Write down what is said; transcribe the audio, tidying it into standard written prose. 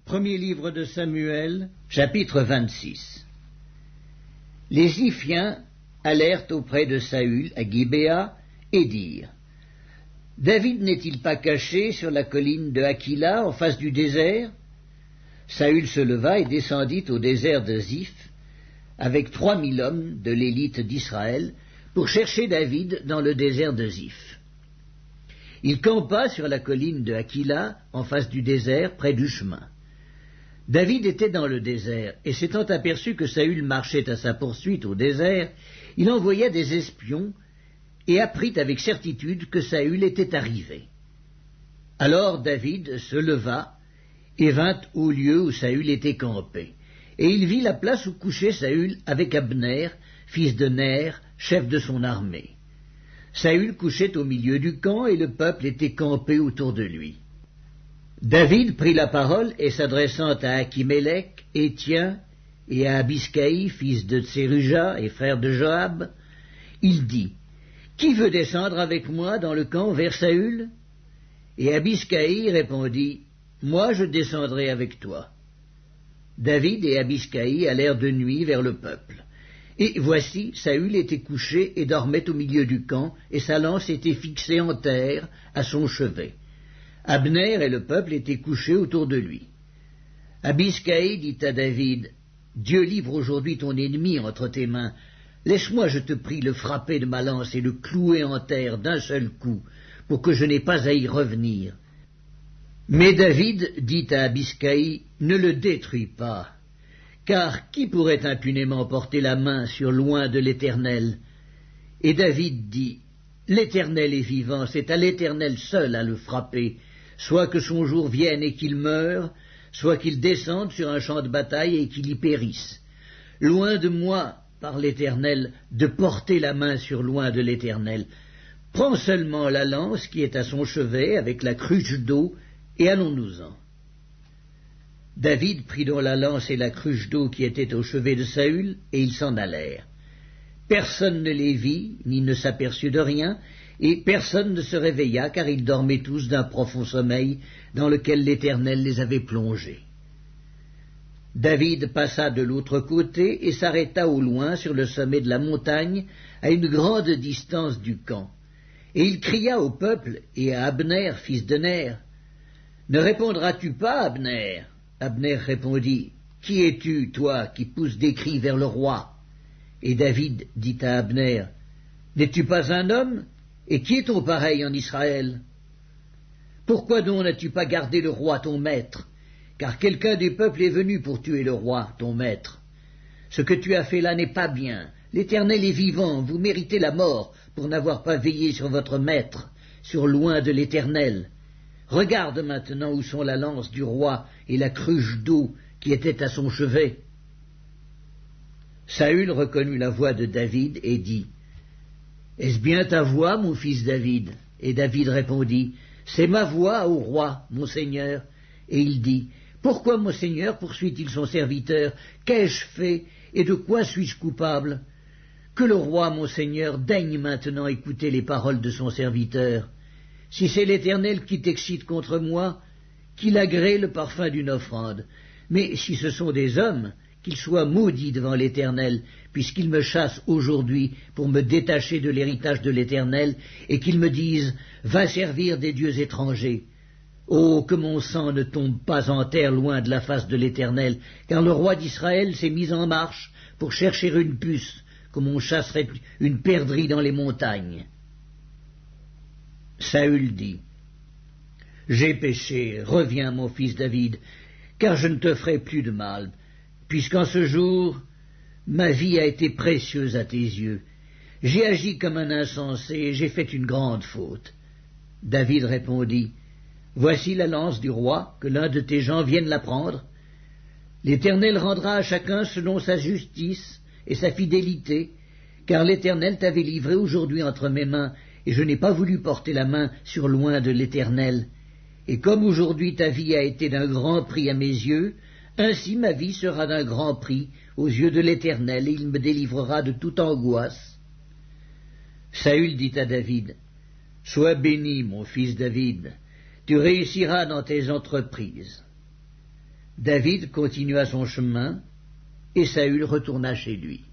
Premier livre de Samuel, chapitre 26. Les Ziphiens allèrent auprès de Saül à Gibéa et dirent: David n'est-il pas caché sur la colline de Hakila en face du désert? Saül se leva et descendit au désert de Ziph avec 3000 hommes de l'élite d'Israël pour chercher David dans le désert de Ziph. Il campa sur la colline de Hakila en face du désert près du chemin. David était dans le désert, et s'étant aperçu que Saül marchait à sa poursuite au désert, il envoya des espions et apprit avec certitude que Saül était arrivé. Alors David se leva et vint au lieu où Saül était campé, et il vit la place où couchait Saül avec Abner, fils de Ner, chef de son armée. Saül couchait au milieu du camp, et le peuple était campé autour de lui. David prit la parole, et s'adressant à Achimélec, Étien, et à Abiscaï, fils de Tseruja et frère de Joab, il dit: Qui veut descendre avec moi dans le camp vers Saül? Et Abiscaï répondit: Moi je descendrai avec toi. David et Abiscaï allèrent de nuit vers le peuple. Et voici, Saül était couché et dormait au milieu du camp, et sa lance était fixée en terre à son chevet. Abner et le peuple étaient couchés autour de lui. Abiscaï dit à David: Dieu livre aujourd'hui ton ennemi entre tes mains. Laisse-moi, je te prie, le frapper de ma lance et le clouer en terre d'un seul coup, pour que je n'aie pas à y revenir. Mais David dit à Abiscaï: Ne le détruis pas, car qui pourrait impunément porter la main sur loin de l'Éternel? Et David dit: L'Éternel est vivant, c'est à l'Éternel seul à le frapper, soit que son jour vienne et qu'il meure, soit qu'il descende sur un champ de bataille et qu'il y périsse. Loin de moi, par l'Éternel, de porter la main sur loin de l'Éternel. Prends seulement la lance qui est à son chevet avec la cruche d'eau, et allons-nous-en. David prit donc la lance et la cruche d'eau qui étaient au chevet de Saül, et ils s'en allèrent. Personne ne les vit, ni ne s'aperçut de rien, et personne ne se réveilla, car ils dormaient tous d'un profond sommeil dans lequel l'Éternel les avait plongés. David passa de l'autre côté et s'arrêta au loin sur le sommet de la montagne, à une grande distance du camp. Et il cria au peuple et à Abner, fils de Ner: Ne répondras-tu pas, Abner? Abner répondit: Qui es-tu, toi, qui pousses des cris vers le roi? Et David dit à Abner: N'es-tu pas un homme? Et qui est ton pareil en Israël? Pourquoi donc n'as-tu pas gardé le roi ton maître? Car quelqu'un des peuples est venu pour tuer le roi ton maître. Ce que tu as fait là n'est pas bien. L'Éternel est vivant, vous méritez la mort pour n'avoir pas veillé sur votre maître, sur loin de l'Éternel. Regarde maintenant où sont la lance du roi et la cruche d'eau qui était à son chevet. Saül reconnut la voix de David et dit: Est-ce bien ta voix, mon fils David? Et David répondit: C'est ma voix, ô roi, mon seigneur. Et il dit: Pourquoi mon seigneur poursuit-il son serviteur? Qu'ai-je fait, et de quoi suis-je coupable? Que le roi, mon seigneur, daigne maintenant écouter les paroles de son serviteur. Si c'est l'Éternel qui t'excite contre moi, qu'il agrée le parfum d'une offrande. Mais si ce sont des hommes, qu'ils soient maudits devant l'Éternel, puisqu'ils me chassent aujourd'hui pour me détacher de l'héritage de l'Éternel, et qu'ils me disent: Va servir des dieux étrangers. Oh, que mon sang ne tombe pas en terre loin de la face de l'Éternel, car le roi d'Israël s'est mis en marche pour chercher une puce, comme on chasserait une perdrix dans les montagnes. Saül dit: J'ai péché, reviens, mon fils David, car je ne te ferai plus de mal, puisqu'en ce jour ma vie a été précieuse à tes yeux. J'ai agi comme un insensé, et j'ai fait une grande faute. David répondit: Voici la lance du roi, que l'un de tes gens vienne la prendre. L'Éternel rendra à chacun selon sa justice et sa fidélité, car l'Éternel t'avait livré aujourd'hui entre mes mains, et je n'ai pas voulu porter la main sur loin de l'Éternel. Et comme aujourd'hui ta vie a été d'un grand prix à mes yeux, ainsi ma vie sera d'un grand prix aux yeux de l'Éternel, et il me délivrera de toute angoisse. Saül dit à David: Sois béni, mon fils David, tu réussiras dans tes entreprises. David continua son chemin, et Saül retourna chez lui.